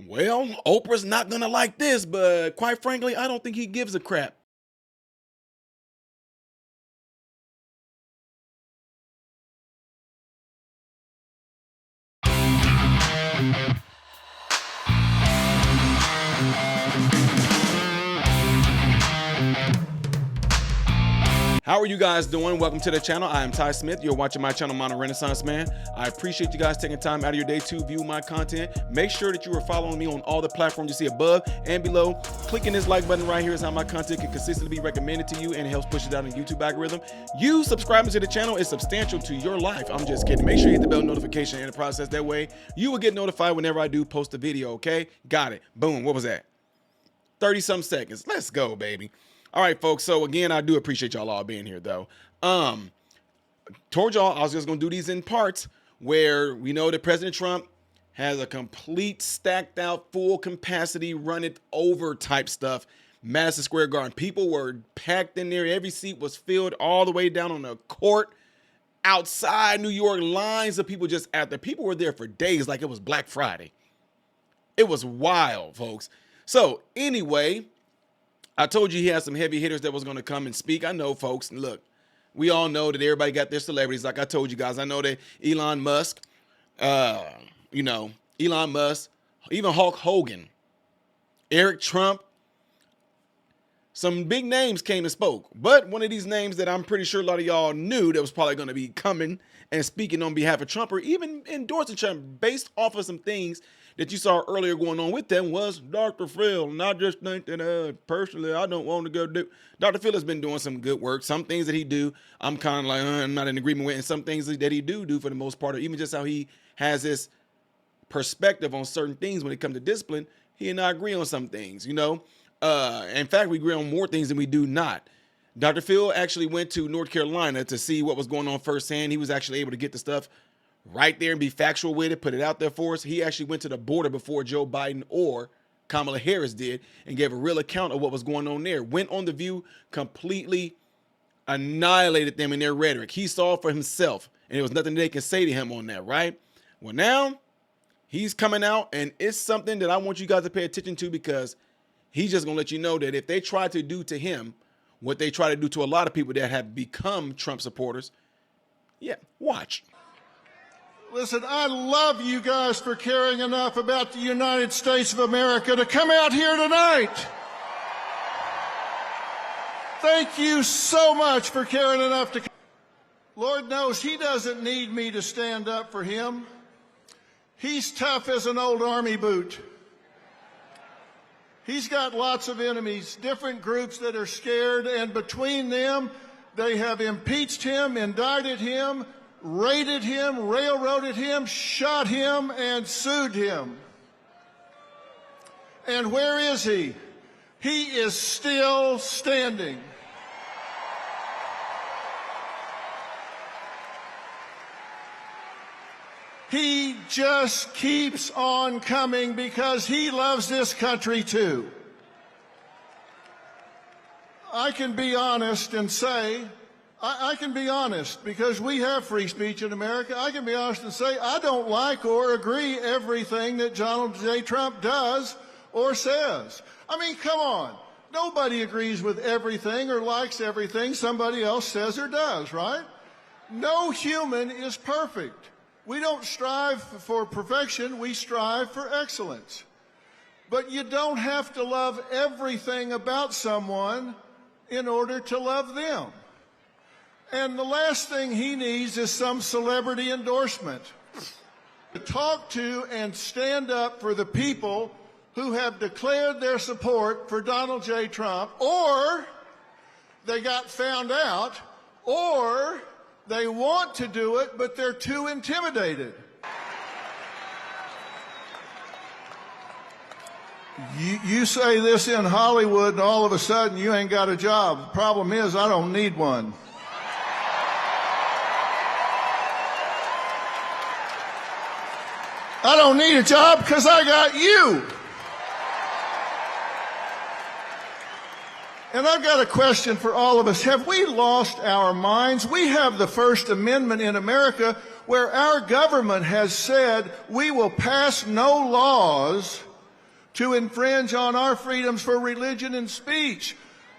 Well, Oprah's not gonna like this, but quite frankly, I don't think he gives a crap. How are you guys doing? Welcome to the channel. I am Ty Smith. You're watching my channel, Modern Renaissance Man. I appreciate you guys taking time out of your day to view my content. Make sure that you are following me on all the platforms you see above and below. Clicking this like button right here is how my content can consistently be recommended to you, and it helps push it out in the YouTube algorithm. You subscribing to the channel is substantial to your life. I'm just kidding. Make sure you hit the bell notification in the process. That way you will get notified whenever I do post a video, okay? Got it. Boom. What was that? 30-some seconds. Let's go, baby. All right, folks. So again, I do appreciate y'all all being here, though. Told y'all I was just gonna do these in parts, where we know that President Trump has a complete stacked out, full capacity, run it over type stuff. Madison Square Garden. People were packed in there. Every seat was filled all the way down on the court. Outside New York, lines of people just out there. People were there for days like it was Black Friday. It was wild, folks. So anyway, I told you he had some heavy hitters that was going to come and speak. I know, folks. Look, we all know that everybody got their celebrities. Like I told you guys, I know that Elon Musk, Elon Musk, even Hulk Hogan, Eric Trump, some big names came and spoke. But one of these names that I'm pretty sure a lot of y'all knew that was probably going to be coming and speaking on behalf of Trump, or even endorsing Trump based off of some things that you saw earlier going on with them, was Dr. Phil. And I just think that personally, I don't want to go do. Dr. Phil has been doing some good work. Some things that he do, I'm kind of like, I'm not in agreement with. And some things that he do for the most part, or even just how he has this perspective on certain things when it comes to discipline, he and I agree on some things, you know. In fact, we agree on more things than we do not. Dr. Phil actually went to North Carolina to see what was going on firsthand. He was actually able to get the stuff right there and be factual with it, put it out there for us. He actually went to the border before Joe Biden or Kamala Harris did and gave a real account of what was going on there. Went on The View, completely annihilated them in their rhetoric. He saw for himself, and there was nothing they can say to him on that, right? Well, now he's coming out, and it's something that I want you guys to pay attention to, because he's just going to let you know that if they try to do to him what they try to do to a lot of people that have become Trump supporters, yeah, watch. Listen, I love you guys for caring enough about the United States of America to come out here tonight. Thank you so much for caring enough to. Lord knows he doesn't need me to stand up for him. He's tough as an old army boot. He's got lots of enemies, different groups that are scared, and between them, they have impeached him, indicted him, raided him, railroaded him, shot him, and sued him. And where is he? He is still standing. He just keeps on coming because he loves this country too. I can be honest and say, I can be honest, because we have free speech in America. I can be honest and say I don't like or agree everything that Donald J. Trump does or says. I mean, come on. Nobody agrees with everything or likes everything somebody else says or does, right? No human is perfect. We don't strive for perfection, we strive for excellence. But you don't have to love everything about someone in order to love them. And the last thing he needs is some celebrity endorsement. To talk to and stand up for the people who have declared their support for Donald J. Trump, or they got found out, or they want to do it, but they're too intimidated. You say this in Hollywood, and all of a sudden you ain't got a job. The problem is I don't need one. I don't need a job because I got you. And I've got a question for all of us. Have we lost our minds? We have the First Amendment in America where our government has said we will pass no laws to infringe on our freedoms for religion and speech.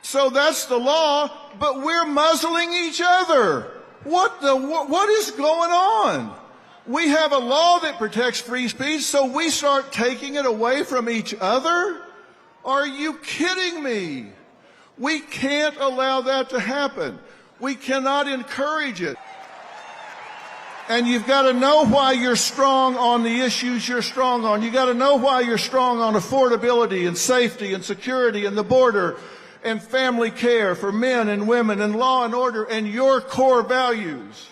So that's the law, but we're muzzling each other. What is going on? We have a law that protects free speech, so we start taking it away from each other? Are you kidding me? We can't allow that to happen. We cannot encourage it. And you've got to know why you're strong on the issues you're strong on. You've got to know why you're strong on affordability and safety and security and the border and family care for men and women and law and order and your core values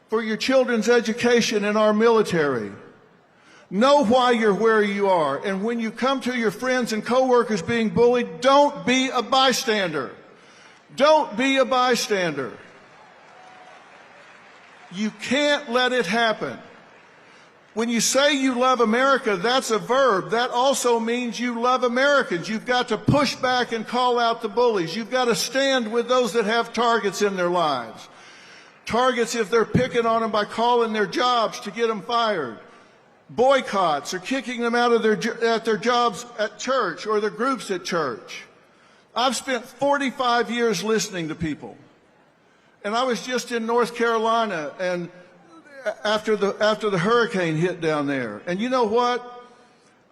for your children's education and our military. Know why you're where you are. And when you come to your friends and coworkers being bullied, don't be a bystander. Don't be a bystander. You can't let it happen. When you say you love America, that's a verb. That also means you love Americans. You've got to push back and call out the bullies. You've got to stand with those that have targets in their lives. Targets if they're picking on them by calling their jobs to get them fired. Boycotts or kicking them out of their jobs at church or their groups at church. I've spent 45 years listening to people. And I was just in North Carolina and after the hurricane hit down there. And you know what?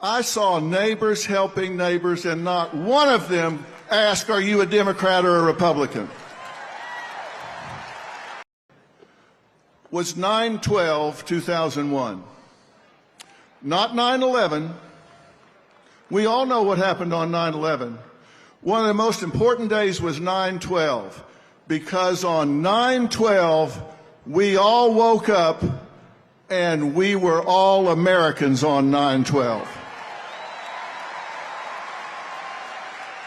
I saw neighbors helping neighbors, and not one of them asked, are you a Democrat or a Republican? Was 9/12/2001. Not 9/11. We all know what happened on 9/11. One of the most important days was 9/12, because on 9/12 we all woke up and we were all Americans on 9/12.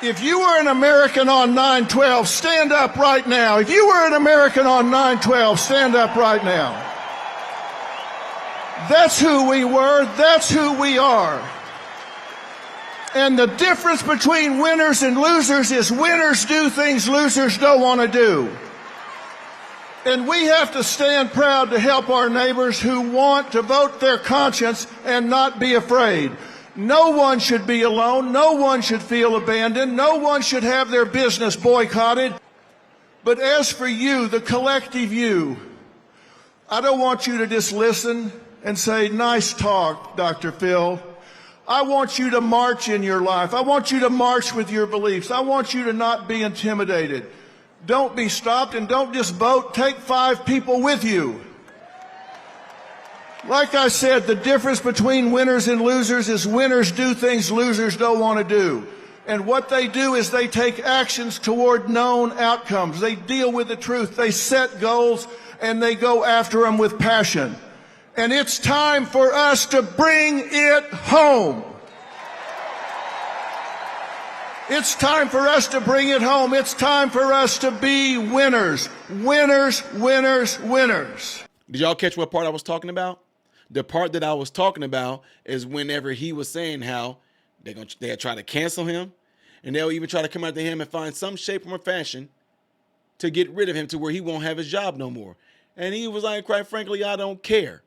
If you were an American on 9/12, stand up right now. If you were an American on 9/12, stand up right now. That's who we were. That's who we are. And the difference between winners and losers is winners do things losers don't want to do. And we have to stand proud to help our neighbors who want to vote their conscience and not be afraid. No one should be alone. No one should feel abandoned. No one should have their business boycotted. But as for you, the collective you, I don't want you to just listen and say, nice talk, Dr. Phil. I want you to march in your life. I want you to march with your beliefs. I want you to not be intimidated. Don't be stopped, and don't just vote. Take 5 people with you. Like I said, the difference between winners and losers is winners do things losers don't want to do. And what they do is they take actions toward known outcomes. They deal with the truth. They set goals, and they go after them with passion. And it's time for us to bring it home. It's time for us to bring it home. It's time for us to be winners. Winners, winners, winners. Did y'all catch what part I was talking about? The part that I was talking about is whenever he was saying how they'll try to cancel him, and they'll even try to come after him and find some shape or fashion to get rid of him to where he won't have his job no more. And he was like, quite frankly, I don't care.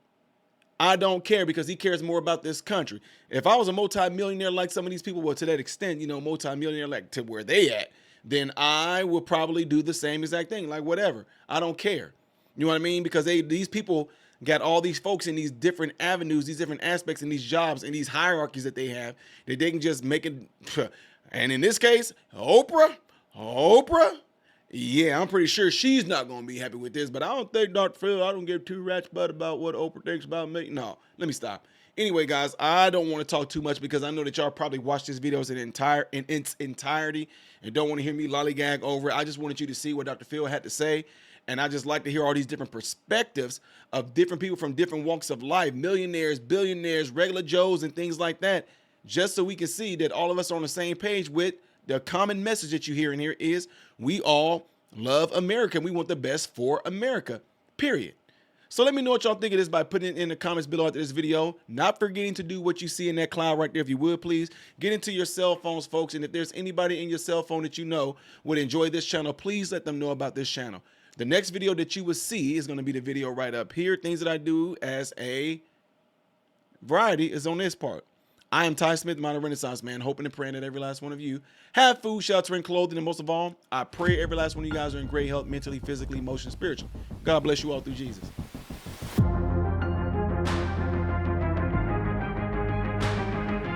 I don't care, because he cares more about this country. If I was a multimillionaire like some of these people, well, to that extent, multimillionaire like to where they at, then I will probably do the same exact thing. Like, whatever. I don't care. You know what I mean? Because these people got all these folks in these different avenues, these different aspects in these jobs and these hierarchies that they have, that they can just make it. And in this case, Oprah, yeah, I'm pretty sure she's not going to be happy with this, but I don't think Dr. Phil, I don't give 2 rats butt about what Oprah thinks about me. No, let me stop. Anyway, guys, I don't want to talk too much because I know that y'all probably watched this video in its entirety and don't want to hear me lollygag over it. I just wanted you to see what Dr. Phil had to say. And I just like to hear all these different perspectives of different people from different walks of life, millionaires, billionaires, regular Joes, and things like that, just so we can see that all of us are on the same page with the common message that you hear in here is we all love America and we want the best for America, period. So let me know what y'all think of this by putting it in the comments below after this video. Not forgetting to do what you see in that cloud right there, if you would, please. Get into your cell phones, folks, and if there's anybody in your cell phone that you know would enjoy this channel, please let them know about this channel. The next video that you will see is going to be the video right up here. Things that I do as a variety is on this part. I am Ty Smith, Modern Renaissance Man, hoping and praying that every last one of you have food, shelter, and clothing. And most of all, I pray every last one of you guys are in great health, mentally, physically, emotionally, spiritually. God bless you all through Jesus.